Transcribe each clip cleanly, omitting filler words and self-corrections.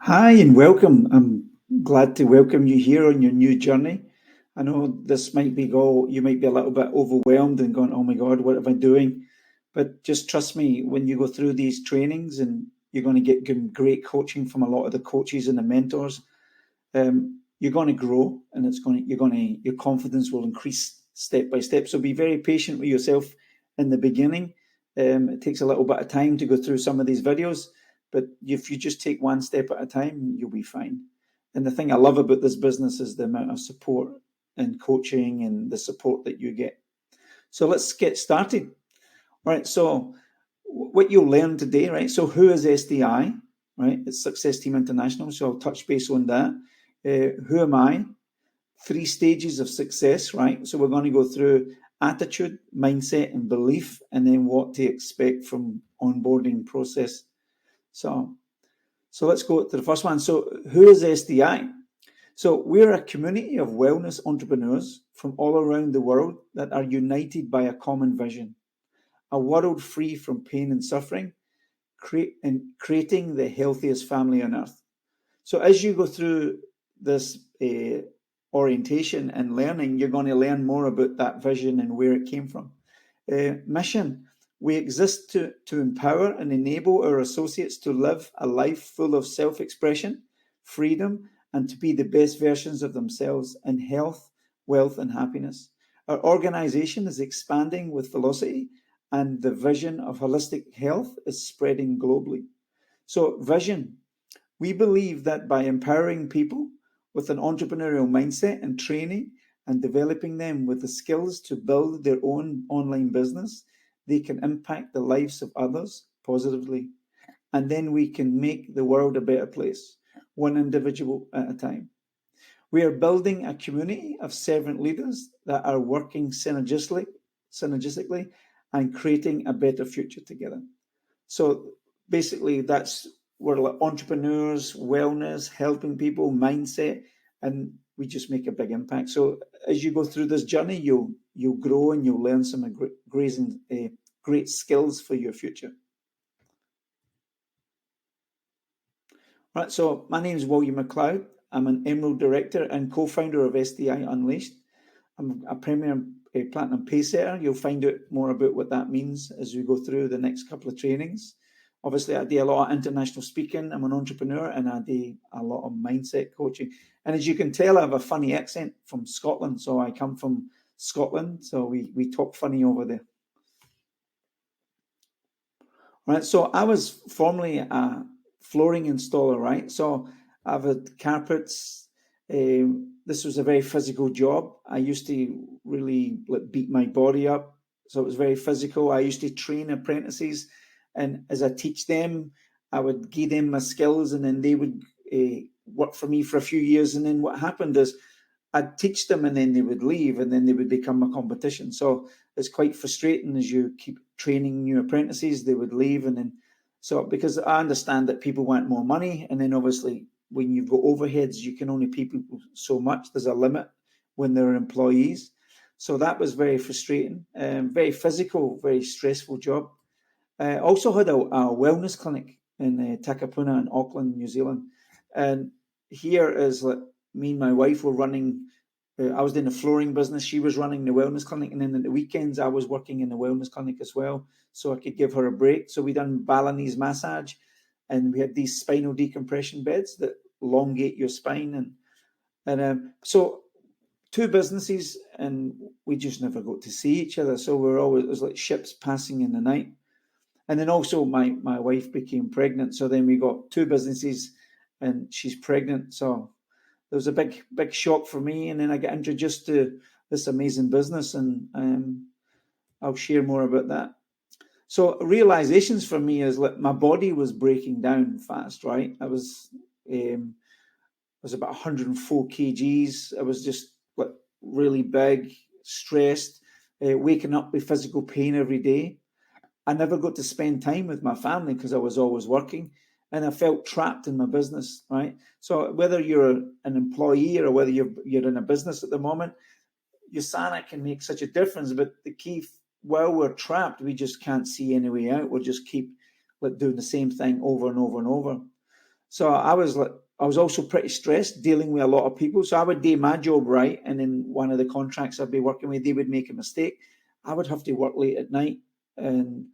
Hi and welcome. I'm glad to welcome you here on your new journey. I know this might be you might be a little bit overwhelmed and going, oh my God, what am I doing? But just trust me, when you go through these trainings and you're going to get great coaching from a lot of the coaches and the mentors, you're going to grow and your confidence will increase step by step. So be very patient with yourself in the beginning. It takes a little bit of time to go through some of these videos, but if you just take one step at a time, you'll be fine. And the thing I love about this business is the amount of support and coaching and the support that you get. So let's get started. All right. So what you'll learn today, right? So who is SDI? Right? It's Success Team International. So I'll touch base on that. Who am I? 3 stages of success, right? So we're going to go through attitude, mindset, and belief, and then what to expect from onboarding process. So let's go to the first one. So who is SDI? So we're a community of wellness entrepreneurs from all around the world that are united by a common vision, a world free from pain and suffering, creating the healthiest family on earth. So as you go through this orientation and learning, you're going to learn more about that vision and where it came from. Mission: we exist to empower and enable our associates to live a life full of self-expression, freedom, and to be the best versions of themselves in health, wealth, and happiness. Our organization is expanding with velocity, and the vision of holistic health is spreading globally. So, vision: we believe that by empowering people with an entrepreneurial mindset and training and developing them with the skills to build their own online business, they can impact the lives of others positively. And then we can make the world a better place, one individual at a time. We are building a community of servant leaders that are working synergistically and creating a better future together. So basically, we're like entrepreneurs, wellness, helping people, mindset, and we just make a big impact. So as you go through this journey, you'll grow and you'll learn some great skills for your future. Right. So my name is William McLeod. I'm an Emerald Director and co-founder of SDI Unleashed. I'm a Premier Platinum Paysetter. You'll find out more about what that means as we go through the next couple of trainings. Obviously, I do a lot of international speaking. I'm an entrepreneur and I do a lot of mindset coaching. And as you can tell, I have a funny accent from Scotland. So I come from Scotland. So we talk funny over there. Right. So I was formerly a flooring installer, right? So I've had carpets. This was a very physical job. I used to really beat my body up. So it was very physical. I used to train apprentices. And as I teach them, I would give them my skills and then they would work for me for a few years. And then what happened is I'd teach them and then they would leave and then they would become a competition. So it's quite frustrating as you keep training new apprentices, they would leave. And then, so because I understand that people want more money. And then obviously when you've got overheads, you can only pay people so much. There's a limit when they're employees. So that was very frustrating, very physical, very stressful job. I also had a wellness clinic in Takapuna in Auckland, New Zealand. And here is like me and my wife were running. I was in the flooring business. She was running the wellness clinic. And then in the weekends, I was working in the wellness clinic as well. So I could give her a break. So we done Balinese massage. And we had these spinal decompression beds that elongate your spine. So 2 businesses and we just never got to see each other. So it was like ships passing in the night. And then also my wife became pregnant. So then we got 2 businesses and she's pregnant. So there was a big shock for me. And then I got introduced to this amazing business and I'll share more about that. So realizations for me is like my body was breaking down fast, right? I was about 104 kgs. I was just like really big, stressed, waking up with physical pain every day. I never got to spend time with my family because I was always working and I felt trapped in my business, right? So whether you're an employee or whether you're in a business at the moment, your sana can make such a difference. But the key, while we're trapped, we just can't see any way out. We'll just keep doing the same thing over and over and over. So I was also pretty stressed dealing with a lot of people. So I would do my job right, and then one of the contracts I'd be working with, they would make a mistake. I would have to work late at night, and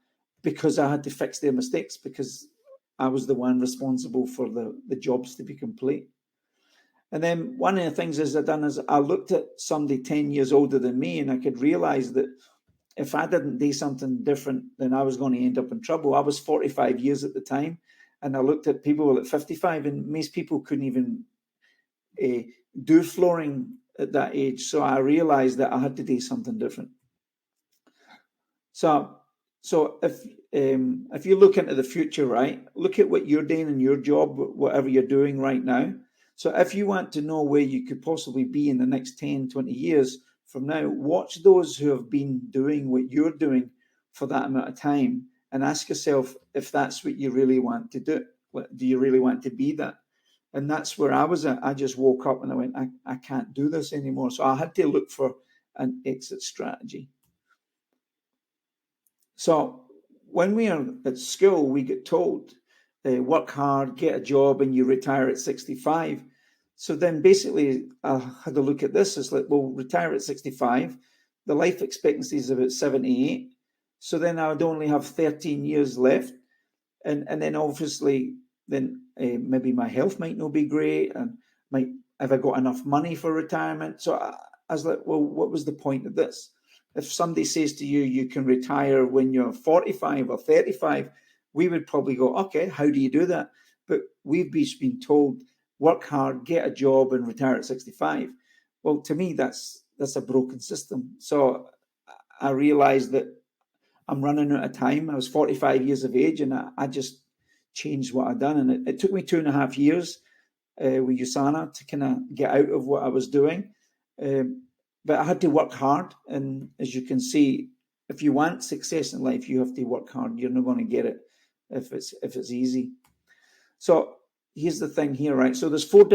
because I had to fix their mistakes, because I was the one responsible for the jobs to be complete. And then one of the things is I done is I looked at somebody 10 years older than me, and I could realize that if I didn't do something different, then I was going to end up in trouble. I was 45 years at the time, and I looked at people at 55, and most people couldn't even do flooring at that age. So I realized that I had to do something different. So, if you look into the future, right, look at what you're doing in your job, whatever you're doing right now. So if you want to know where you could possibly be in the next 10, 20 years from now, watch those who have been doing what you're doing for that amount of time, and ask yourself if that's what you really want to do. Do you really want to be that? And that's where I was at. I just woke up and I went, I can't do this anymore. So I had to look for an exit strategy. So when we are at school, we get told, work hard, get a job, and you retire at 65. So then basically I had to look at this. It's like, well, retire at 65. The life expectancy is about 78. So then I would only have 13 years left. And then obviously then maybe my health might not be great, and might have I got enough money for retirement. So I was like, well, what was the point of this? If somebody says to you, you can retire when you're 45 or 35, we would probably go, okay, how do you do that? But we've been told, work hard, get a job, and retire at 65. Well, to me, that's a broken system. So I realized that I'm running out of time. I was 45 years of age, and I just changed what I'd done. And it took me 2.5 years with USANA to kind of get out of what I was doing. But I had to work hard. And as you can see, if you want success in life, you have to work hard. You're not going to get it if it's easy. So here's the thing here, right? So there's four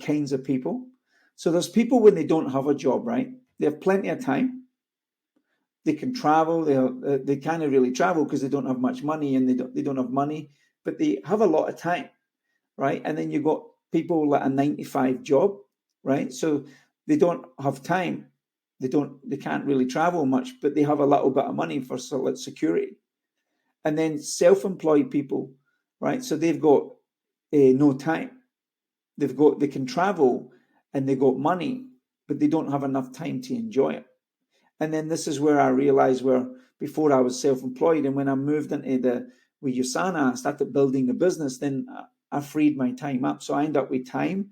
kinds of people. So there's people when they don't have a job, right? They have plenty of time. They can travel. They can't really travel because they don't have much money, and they don't have money, but they have a lot of time, right? And then you've got people like a 9-to-5 job, right? So they don't have time. They can't really travel much, but they have a little bit of money for security. And then self-employed people, right? So they've got no time. They can travel and they got money, but they don't have enough time to enjoy it. And then this is where I realized where before I was self-employed, and when I moved into with USANA, I started building the business, then I freed my time up. So I end up with time,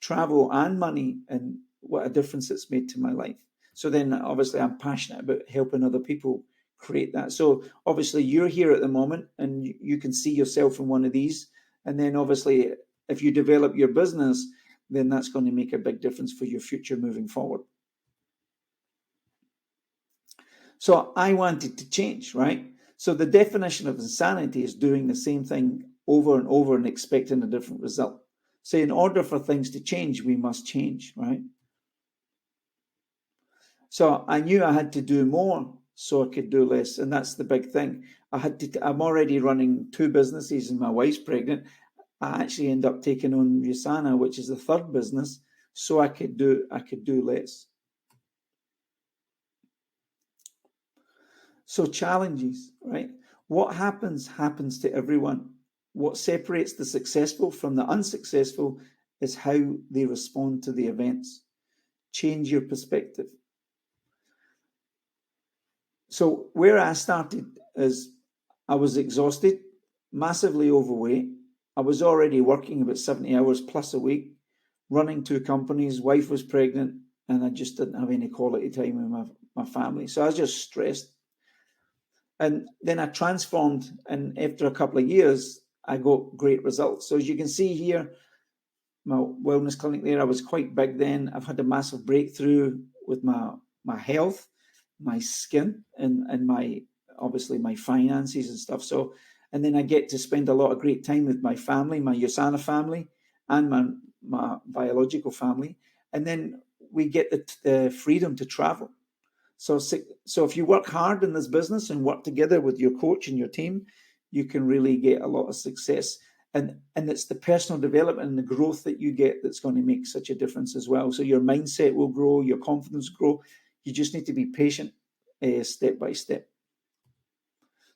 travel, and money, and what a difference it's made to my life. So then obviously I'm passionate about helping other people create that. So obviously you're here at the moment, and you can see yourself in one of these. And then obviously if you develop your business, then that's going to make a big difference for your future moving forward. So I wanted to change, right? So the definition of insanity is doing the same thing over and over and expecting a different result. So in order for things to change, we must change, right? So I knew I had to do more so I could do less. And that's the big thing. I'm already running 2 businesses and my wife's pregnant. I actually end up taking on USANA, which is the 3rd business, so I could do less. So challenges, right? What happens to everyone. What separates the successful from the unsuccessful is how they respond to the events. Change your perspective. So where I started is I was exhausted, massively overweight. I was already working about 70 hours plus a week, running 2 companies, wife was pregnant, and I just didn't have any quality time with my family. So I was just stressed. And then I transformed, and after a couple of years, I got great results. So as you can see here, my wellness clinic there, I was quite big then. I've had a massive breakthrough with my health, my skin, and my obviously my finances and stuff. So, and then I get to spend a lot of great time with my family, my USANA family, and my biological family. And then we get the freedom to travel. So if you work hard in this business and work together with your coach and your team, you can really get a lot of success. And it's the personal development and the growth that you get that's going to make such a difference as well. So your mindset will grow, your confidence will grow. You just need to be patient, step by step.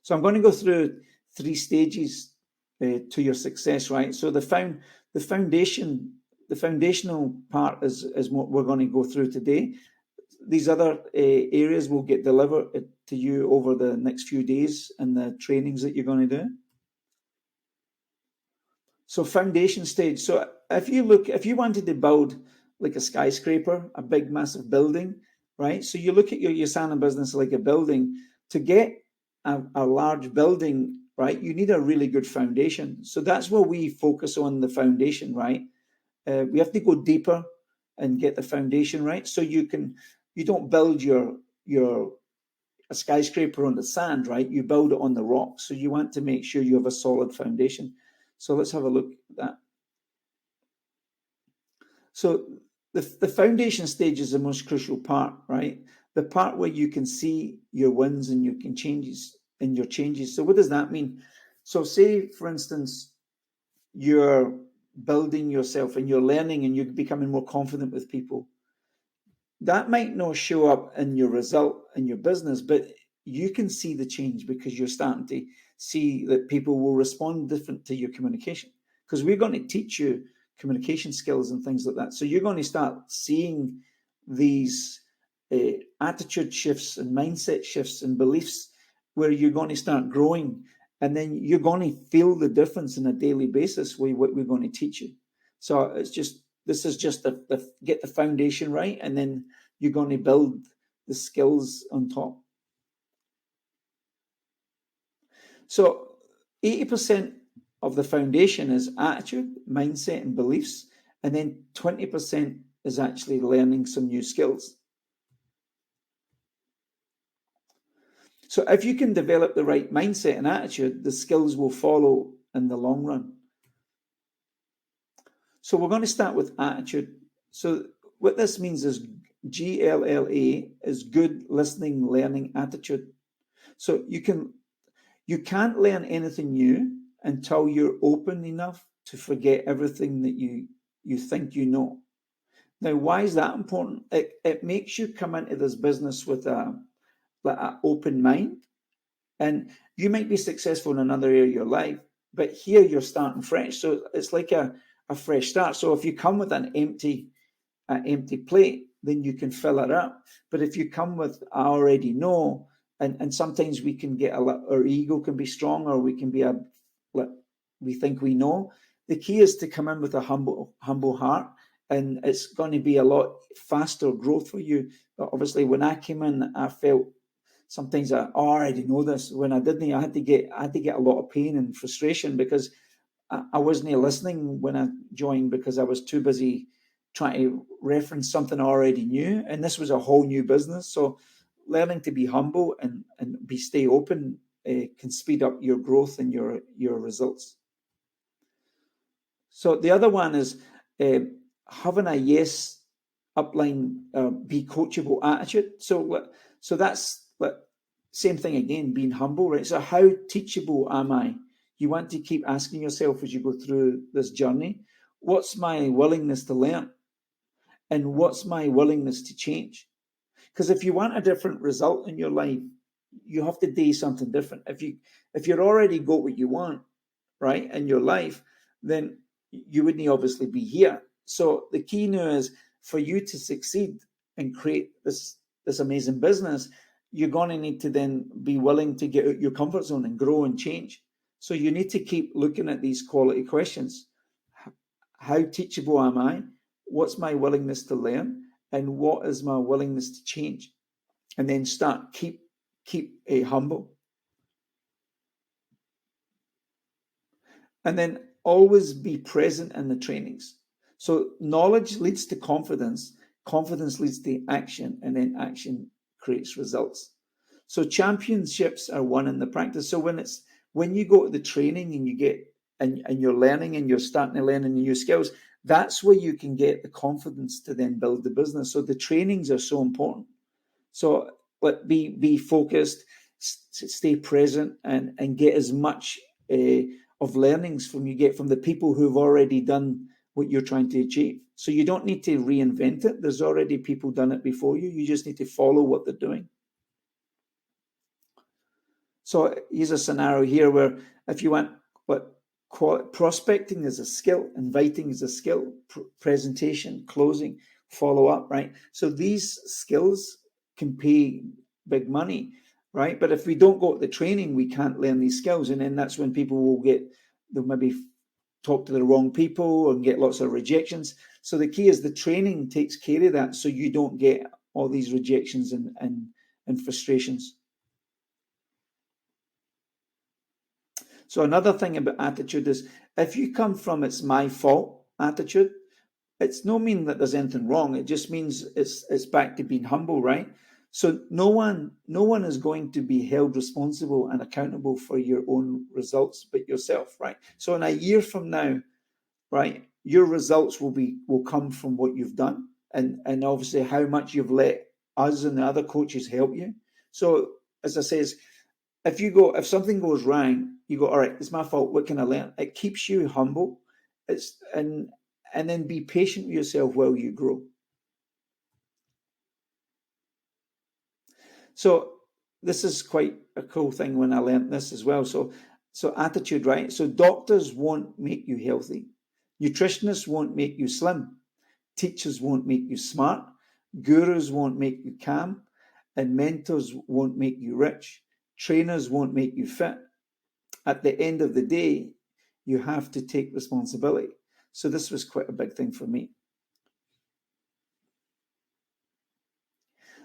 So I'm going to go through 3 stages to your success, right? So the foundational part is what we're going to go through today. These other areas will get delivered to you over the next few days and the trainings that you're going to do. So foundation stage. So if you wanted to build like a skyscraper, a big massive building, right? So you look at your Sana business like a building. To get a large building, right, you need a really good foundation. So that's where we focus on the foundation, right? We have to go deeper and get the foundation right. So you don't build a skyscraper on the sand, right? You build it on the rock. So you want to make sure you have a solid foundation. So let's have a look at that. So the foundation stage is the most crucial part, right? The part where you can see your wins and your changes. So what does that mean? So say, for instance, you're building yourself and you're learning and you're becoming more confident with people. That might not show up in your result in your business, but you can see the change because you're starting to see that people will respond different to your communication, because we're going to teach you communication skills and things like that. So you're going to start seeing these attitude shifts and mindset shifts and beliefs where you're going to start growing, and then you're going to feel the difference on a daily basis with what we're going to teach you. So this is just get the foundation right, and then you're going to build the skills on top. So 80% of the foundation is attitude, mindset, and beliefs, and then 20% is actually learning some new skills. So if you can develop the right mindset and attitude, the skills will follow in the long run. So we're going to start with attitude. So what this means is GLLA is good listening, learning attitude. So you can't learn anything new until you're open enough to forget everything that you think you know. Now, why is that important? It makes you come into this business with an open mind, and you might be successful in another area of your life, but here you're starting fresh. So it's like a fresh start. So if you come with an empty plate, then you can fill it up. But if you come with, I already know, and sometimes we can get our ego can be strong, or we can be we think we know. The key is to come in with a humble heart, and it's going to be a lot faster growth for you. But obviously, when I came in, I felt sometimes I already know this. When I didn't, I had to get a lot of pain and frustration because I wasn't listening when I joined, because I was too busy trying to reference something I already knew, and this was a whole new business. So learning to be humble and stay open can speed up your growth and your results. So the other one is having a yes upline, be coachable attitude. So that's same thing again, being humble, right? So how teachable am I? You want to keep asking yourself as you go through this journey, what's my willingness to learn? And what's my willingness to change? Because if you want a different result in your life, you have to do something different. If you're already got what you want, right, in your life, then you wouldn't obviously be here. So the key now is for you to succeed and create this amazing business, you're going to need to then be willing to get out your comfort zone and grow and change. So you need to keep looking at these quality questions. How teachable am I? What's my willingness to learn? And what is my willingness to change? And then keep humble. And then always be present in the trainings. So knowledge leads to confidence. Confidence leads to action, and then action creates results. So championships are won in the practice. So when you go to the training and you get and you're learning and you're starting to learn new skills, that's where you can get the confidence to then build the business. So the trainings are so important. So be focused, stay present, and get as much of learnings you get from the people who've already done what you're trying to achieve. So you don't need to reinvent it. There's already people done it before you. You just need to follow what they're doing. So here's a scenario here where if you want, but prospecting is a skill, inviting is a skill, presentation, closing, follow up, right? So these skills can pay big money, right? But if we don't go to the training, we can't learn these skills. And then that's when people they'll maybe talk to the wrong people and get lots of rejections. So the key is the training takes care of that so you don't get all these rejections and frustrations. So another thing about attitude is if you come from it's my fault attitude, it's no mean that there's anything wrong. It just means it's back to being humble, right? So no one is going to be held responsible and accountable for your own results but yourself, right? So in a year from now, right, your results will come from what you've done and obviously how much you've let us and the other coaches help you. So as I say, if something goes wrong, you go, all right, it's my fault. What can I learn? It keeps you humble. And then be patient with yourself while you grow. So this is quite a cool thing when I learned this as well. So attitude, right? So doctors won't make you healthy. Nutritionists won't make you slim. Teachers won't make you smart. Gurus won't make you calm. And mentors won't make you rich. Trainers won't make you fit. At the end of the day, you have to take responsibility. So this was quite a big thing for me.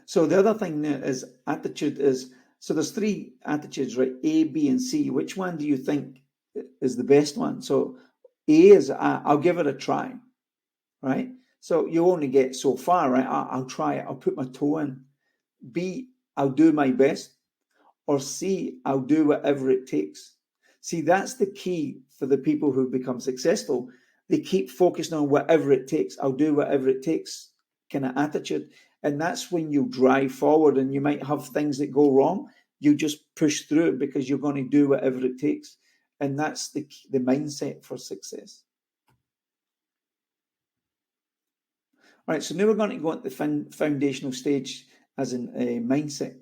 So the other thing is attitude is, so there's three attitudes, right? A, B, and C. Which one do you think is the best one? So A is, I'll give it a try, right? So you only get so far, right? I'll try it. I'll put my toe in. B, I'll do my best. Or C, I'll do whatever it takes. See, that's the key for the people who become successful. They keep focusing on whatever it takes. I'll do whatever it takes kind of attitude. And that's when you drive forward, and you might have things that go wrong. You just push through it because you're going to do whatever it takes. And that's the mindset for success. All right, so now we're going to go into the foundational stage as in a mindset.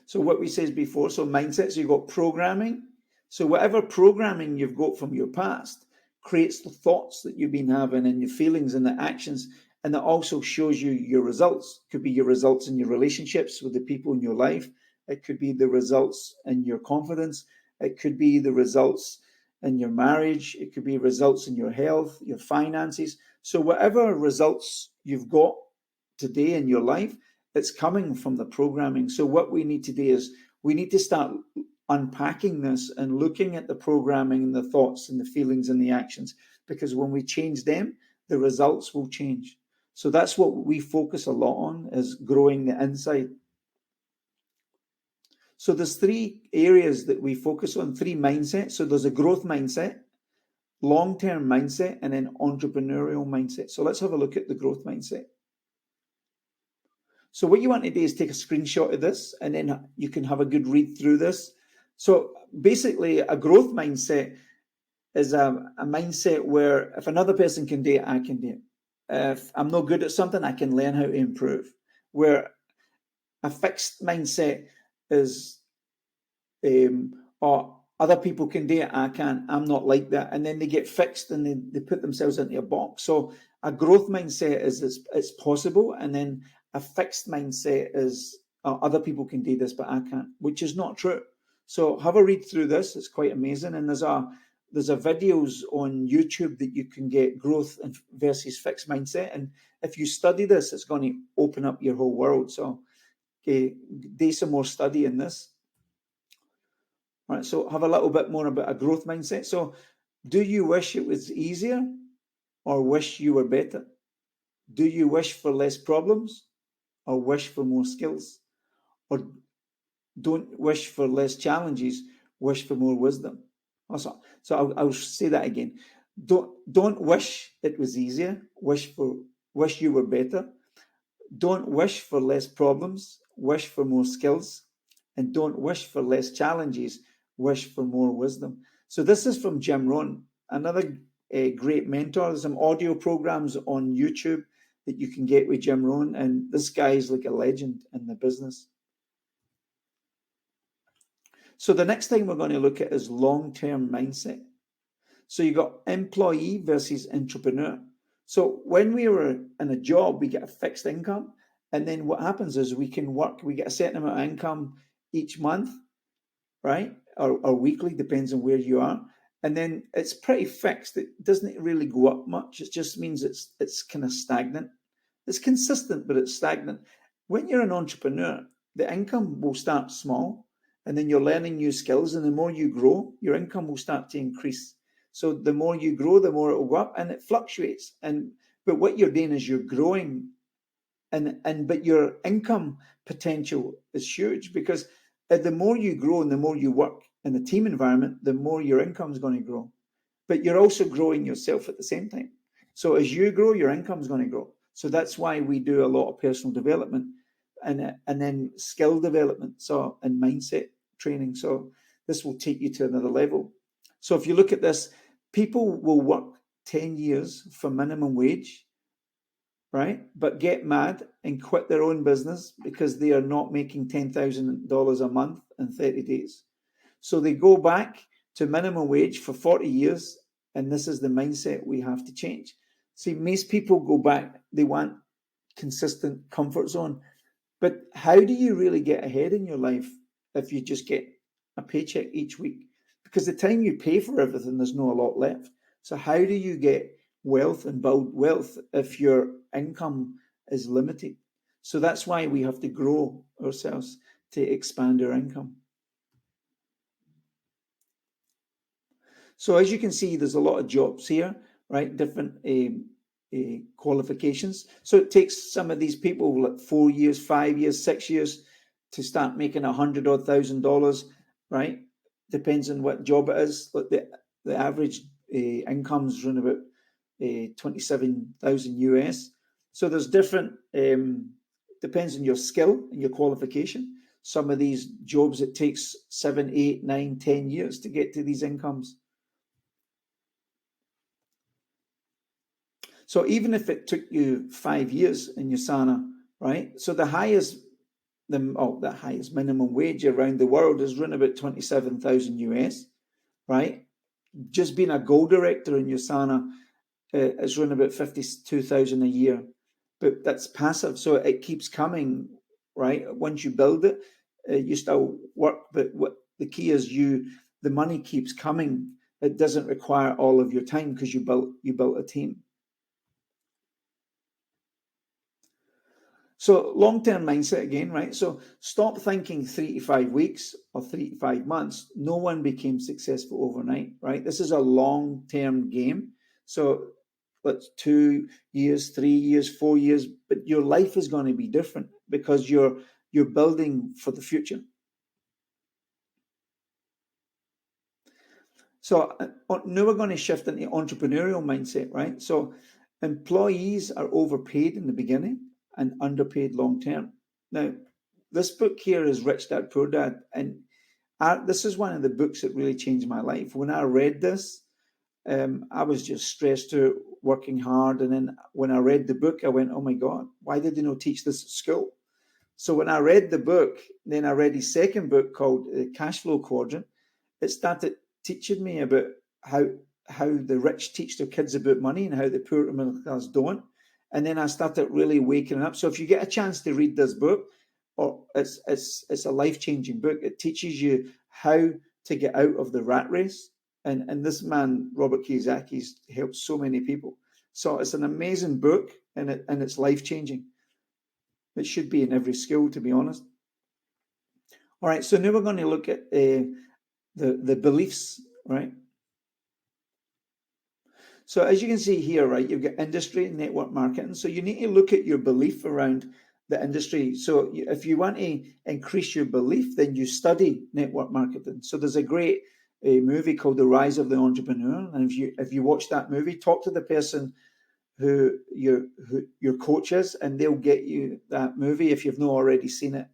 So what we said before, so mindsets, you've got programming. So whatever programming you've got from your past creates the thoughts that you've been having and your feelings and the actions. And that also shows you your results. It could be your results in your relationships with the people in your life. It could be the results in your confidence. It could be the results in your marriage. It could be results in your health, your finances. So whatever results you've got today in your life, it's coming from the programming. So what we need to do is we need to start unpacking this and looking at the programming and the thoughts and the feelings and the actions, because when we change them, the results will change. So that's what we focus a lot on, is growing the inside. So there's three areas that we focus on, three mindsets. So there's a growth mindset, long-term mindset, and then entrepreneurial mindset. So let's have a look at the growth mindset. So what you want to do is take a screenshot of this, and then you can have a good read through this. So basically, a growth mindset is a mindset where if another person can do it, I can do it. If I'm not good at something, I can learn how to improve. Where a fixed mindset is, or other people can do it, I can't, I'm not like that. And then they get fixed and they put themselves into a box. So a growth mindset is it's possible, and then a fixed mindset is other people can do this, but I can't, which is not true. So have a read through this. It's quite amazing. And there's a videos on YouTube that you can get growth versus fixed mindset. And if you study this, it's going to open up your whole world. So do some more study in this. All right, so have a little bit more about a growth mindset. So do you wish it was easier or wish you were better? Do you wish for less problems or wish for more skills? Or don't wish for less challenges, wish for more wisdom. Also, so I'll say that again. Don't wish it was easier, wish you were better. Don't wish for less problems, wish for more skills. And don't wish for less challenges, wish for more wisdom. So this is from Jim Rohn, another great mentor. There's some audio programs on YouTube that you can get with Jim Rohn, and this guy is like a legend in the business. So the next thing we're going to look at is long-term mindset. So you got employee versus entrepreneur. So when we were in a job, we get a fixed income, and then what happens is we can work, we get a certain amount of income each month, right? Or weekly, depends on where you are. And then it's pretty fixed. It doesn't really go up much. It just means it's kind of stagnant. It's consistent, but it's stagnant. When you're an entrepreneur, the income will start small, and then you're learning new skills, and the more you grow, your income will start to increase. So the more you grow, the more it will go up, and it fluctuates. But what you're doing is you're growing, but your income potential is huge, because the more you grow and the more you work in a team environment, the more your income is going to grow. But you're also growing yourself at the same time. So as you grow, your income is going to grow. So that's why we do a lot of personal development and then skill development, and mindset training. So this will take you to another level. So if you look at this, people will work 10 years for minimum wage, right? But get mad and quit their own business because they are not making $10,000 a month in 30 days. So they go back to minimum wage for 40 years, and this is the mindset we have to change. See, most people go back, they want consistent comfort zone. But how do you really get ahead in your life if you just get a paycheck each week? Because the time you pay for everything, there's not a lot left. So how do you get wealth and build wealth if your income is limited? So that's why we have to grow ourselves to expand our income. So as you can see, there's a lot of jobs here, right? Different qualifications. So it takes some of these people like 4 years, 5 years, 6 years to start making $100,000, right? Depends on what job it is. Like the average income's around about 27,000 US. So there's different, depends on your skill and your qualification. Some of these jobs, it takes 7, 8, 9, 10 years to get to these incomes. So even if it took you 5 years in USANA, right? So the highest minimum wage around the world is around about 27,000 US, right? Just being a goal director in USANA is around about 52,000 a year, but that's passive, so it keeps coming, right? Once you build it, you still work, but what the key is, the money keeps coming. It doesn't require all of your time because you built a team. So long-term mindset again, right? So stop thinking 3 to 5 weeks or 3 to 5 months. No one became successful overnight, right? This is a long-term game. So let's 2 years, 3 years, 4 years, but your life is going to be different because you're building for the future. So now we're going to shift into entrepreneurial mindset, right? So employees are overpaid in the beginning and underpaid long term. Now, this book here is Rich Dad Poor Dad, and this is one of the books that really changed my life. When I read this, I was just stressed out, working hard, and then when I read the book, I went, "Oh my God, why did they not teach this at school?" So when I read the book, then I read his second book called Cash Flow Quadrant. It started teaching me about how the rich teach their kids about money and how the poor and middle class don't. And then I started really waking up. So if you get a chance to read this book, or it's a life-changing book. It teaches you how to get out of the rat race. And this man, Robert Kiyosaki's helped so many people. So it's an amazing book, and it's life-changing. It should be in every school, to be honest. All right, so now we're going to look at the beliefs, right? So as you can see here, right, you've got industry and network marketing. So you need to look at your belief around the industry. So if you want to increase your belief, then you study network marketing. So there's a great movie called The Rise of the Entrepreneur. And if you watch that movie, talk to the person who your coach is, and they'll get you that movie if you've not already seen it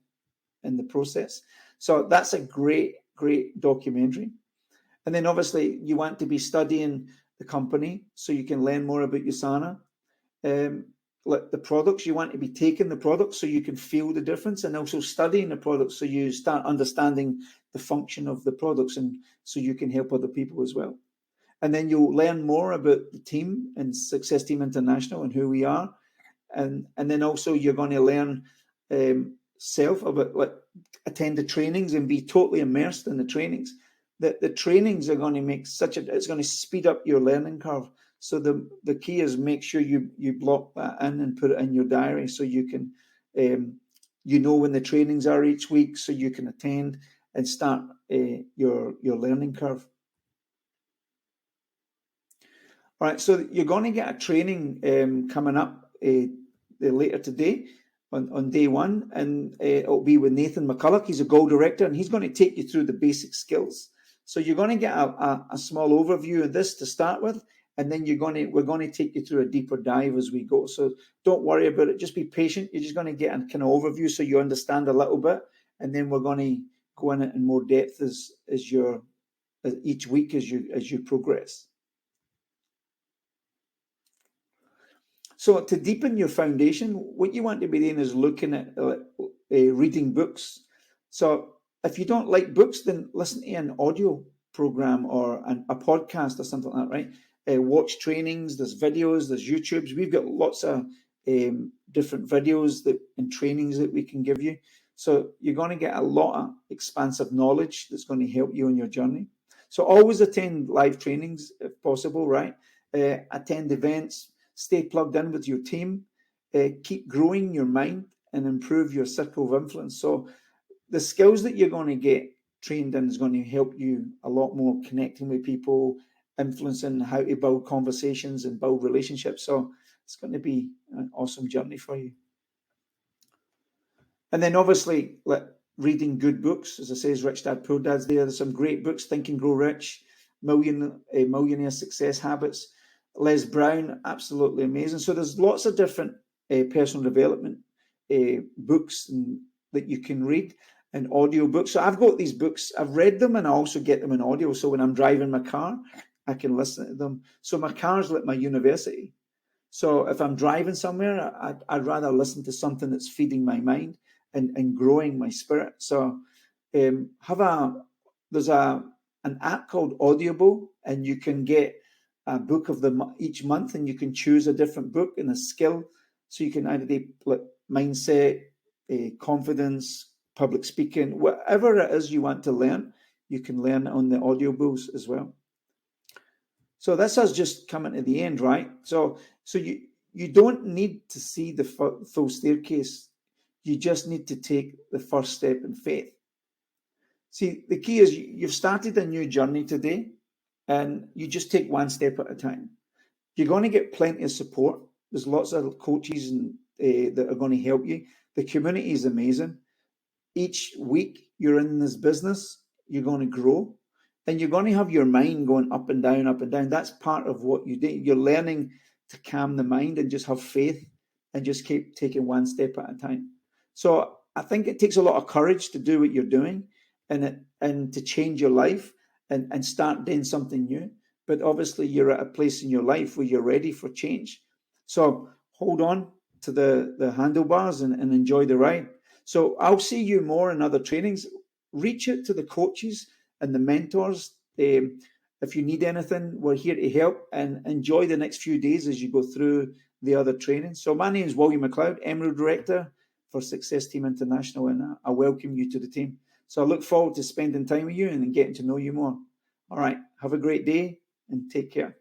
in the process. So that's a great great documentary. And then obviously you want to be studying the company so you can learn more about USANA. Like the products, you want to be taking the products so you can feel the difference, and also studying the products so you start understanding the function of the products, and so you can help other people as well. And then you'll learn more about the team and Success Team International and who we are. And then also you're going to learn self about, like, attend the trainings and be totally immersed in the trainings. The trainings are going to make it's going to speed up your learning curve. So the key is make sure you block that in and put it in your diary so you can, when the trainings are each week, so you can attend and start your learning curve. All right, so you're going to get a training coming up later today on day one, and it'll be with Nathan McCulloch. He's a goal director, and he's going to take you through the basic skills. So you're going to get a small overview of this to start with, and then we're going to take you through a deeper dive as we go. So don't worry about it. Just be patient. You're just going to get a kind of overview so you understand a little bit, and then we're going to go in it in more depth as each week as you progress. So to deepen your foundation, what you want to be doing is looking at reading books. So if you don't like books, then listen to an audio program or a podcast or something like that, right? Watch trainings, there's videos, there's YouTubes. We've got lots of different videos and trainings that we can give you. So you're going to get a lot of expansive knowledge that's going to help you on your journey. So always attend live trainings if possible, right? Attend events. Stay plugged in with your team, keep growing your mind and improve your circle of influence. So the skills that you're going to get trained in is going to help you a lot more connecting with people, influencing how to build conversations and build relationships. So it's going to be an awesome journey for you. And then obviously, reading good books, as I say, Rich Dad Poor Dad's there. There's some great books, Think and Grow Rich, Millionaire Success Habits. Les Brown, absolutely amazing. So there's lots of different personal development books that you can read, and audio books. So I've got these books. I've read them and I also get them in audio. So when I'm driving my car, I can listen to them. So my car's like my university. So if I'm driving somewhere, I'd rather listen to something that's feeding my mind and growing my spirit. So there's an app called Audible, and you can get a book of each month, and you can choose a different book and a skill. So you can either do mindset, confidence, public speaking, whatever it is you want to learn, you can learn on the audiobooks as well. So that's us just coming to the end, right? So you don't need to see the full staircase. You just need to take the first step in faith. See, the key is you've started a new journey today, and you just take one step at a time. You're going to get plenty of support. There's lots of coaches that are going to help you. The community is amazing. Each week you're in this business, you're going to grow, and you're going to have your mind going up and down, up and down. That's part of what you do. You're learning to calm the mind and just have faith and just keep taking one step at a time. So I think it takes a lot of courage to do what you're doing and to change your life and start doing something new. But obviously you're at a place in your life where you're ready for change. So hold on to the handlebars and enjoy the ride. So I'll see you more in other trainings. Reach out to the coaches and the mentors. If you need anything, we're here to help, and enjoy the next few days as you go through the other trainings. So my name is William McLeod, Emerald Director for Success Team International, and I welcome you to the team. So I look forward to spending time with you and getting to know you more. All right, have a great day and take care.